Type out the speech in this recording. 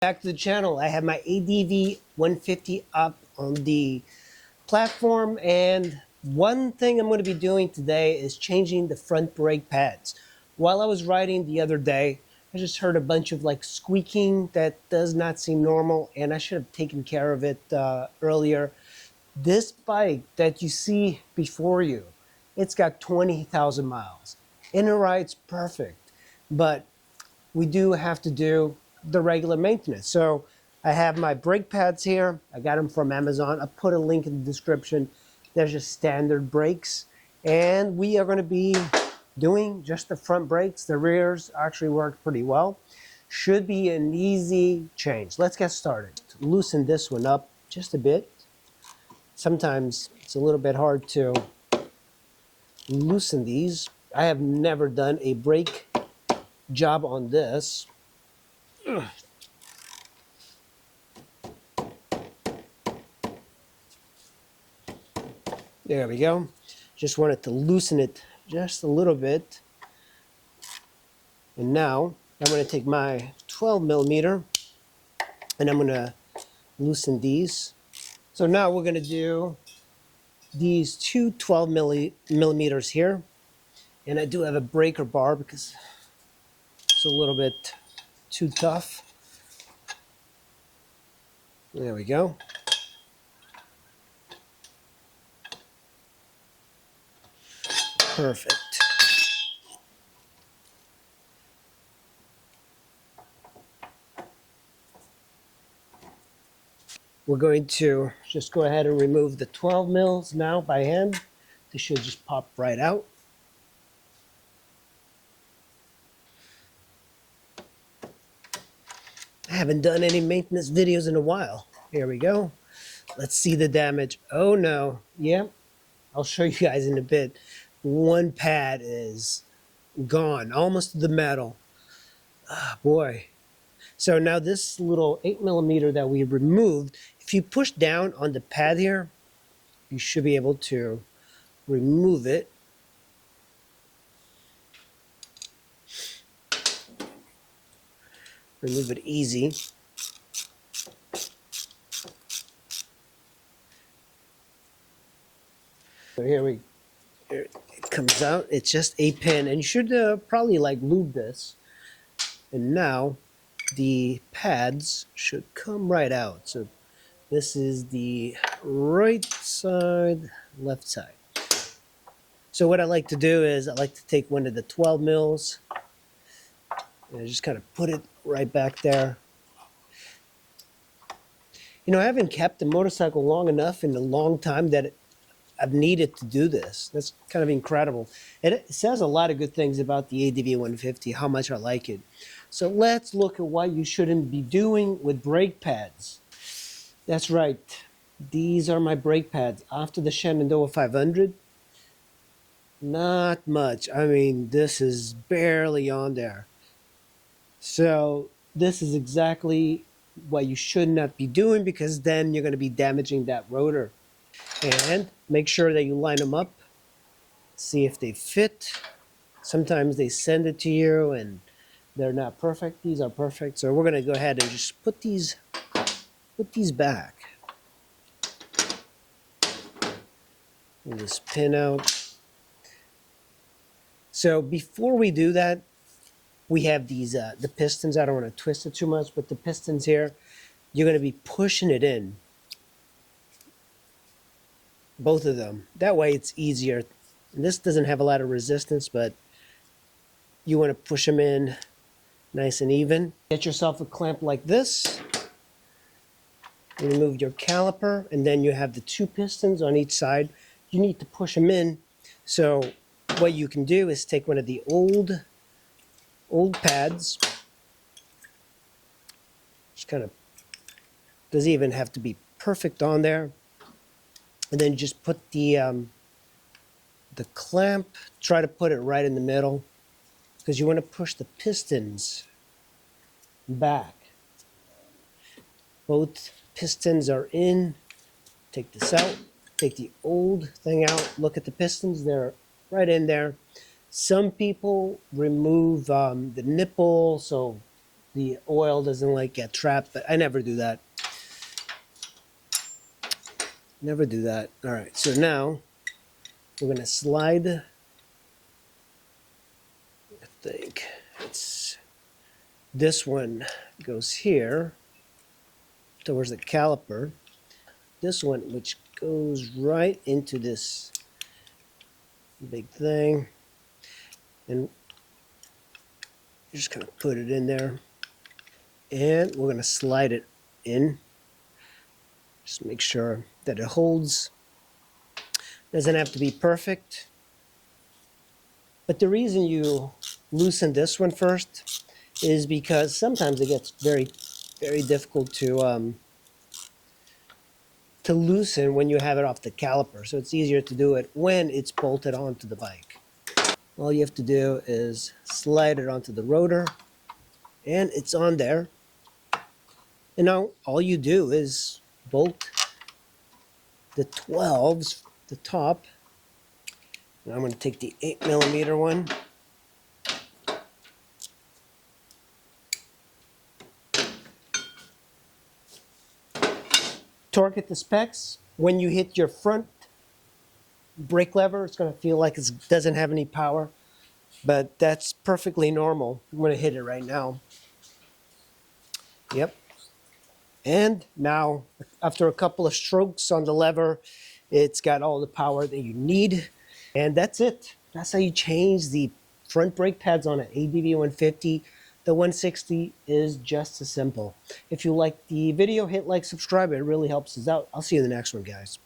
Back to the channel. I have my Adv150 up on the platform, and one thing I'm going to be doing today is changing the front brake pads. While I was riding the other day, I just heard a bunch of like squeaking that does not seem normal, and I should have taken care of it earlier. This bike that you see before you, it's got 20,000 miles and it rides perfect, but we do have to do the regular maintenance. So I have my brake pads here. I got them from Amazon. I put a link in the description. There's just standard brakes. And we are going to be doing just the front brakes. The rears actually work pretty well. Should be an easy change. Let's get started. Loosen this one up just a bit. Sometimes it's a little bit hard to loosen these. I have never done a brake job on this. There we go. Just wanted to loosen it just a little bit. And now I'm going to take my 12 millimeter and I'm going to loosen these. So now we're going to do these two 12 millimeters here. And I do have a breaker bar because it's a little bit too tough. There we go. Perfect. We're going to just go ahead and remove the 12 mils now by hand. They should just pop right out. I haven't done any maintenance videos in a while. Here we go. Let's see the damage. Oh no. Yep. I'll show you guys in a bit. One pad is gone, almost to the metal. Ah, boy. So now this little 8 millimeter that we removed, if you push down on the pad here, you should be able to remove it. Remove it easy. So here it comes out. It's just a pin, and you should probably like lube this. And now the pads should come right out. So this is the right side, left side. So what I like to do is I like to take one of the 12 mils and I just kind of put it right back there. You know, I haven't kept the motorcycle long enough in a long time that I've needed to do this. That's kind of incredible. And it says a lot of good things about the Adv150, how much I like it. So let's look at what you shouldn't be doing with brake pads. That's right. These are my brake pads after the Shenandoah 500. Not much. I mean, this is barely on there. So this is exactly what you should not be doing, because then you're going to be damaging that rotor. And make sure that you line them up, see if they fit. Sometimes they send it to you and they're not perfect. These are perfect. So we're going to go ahead and just put these back. Pull this pin out. So before we do that, we have these the pistons. I don't want to twist it too much, but the pistons here, you're going to be pushing it in. Both of them. That way it's easier. And this doesn't have a lot of resistance, but you want to push them in nice and even. Get yourself a clamp like this. Remove your caliper, and then you have the two pistons on each side. You need to push them in. So what you can do is take one of the old pads. Just kind of, doesn't even have to be perfect on there. And then just put the clamp, try to put it right in the middle, because you want to push the pistons back. Both pistons are in. Take this out. Take the old thing out. Look at the pistons. They're right in there. Some people remove the nipple, so the oil doesn't like get trapped, but I never do that. Never do that. All right, so now we're gonna slide, I think it's this one goes here towards the caliper. This one, which goes right into this big thing, and you're just gonna put it in there, and we're gonna slide it in. Just make sure that it holds. Doesn't have to be perfect. But the reason you loosen this one first is because sometimes it gets very, very difficult to loosen when you have it off the caliper. So it's easier to do it when it's bolted onto the bike. All you have to do is slide it onto the rotor, and it's on there. And now all you do is bolt the 12s, the top. And I'm going to take the 8mm one. Torque it to specs. When you hit your front brake lever, it's going to feel like it doesn't have any power, but that's perfectly normal. I'm going to hit it right now. Yep. And now, after a couple of strokes on the lever, it's got all the power that you need. And that's it. That's how you change the front brake pads on an Adv150. The 160 is just as simple. If you like the video, hit like, subscribe. It really helps us out. I'll see you in the next one, guys.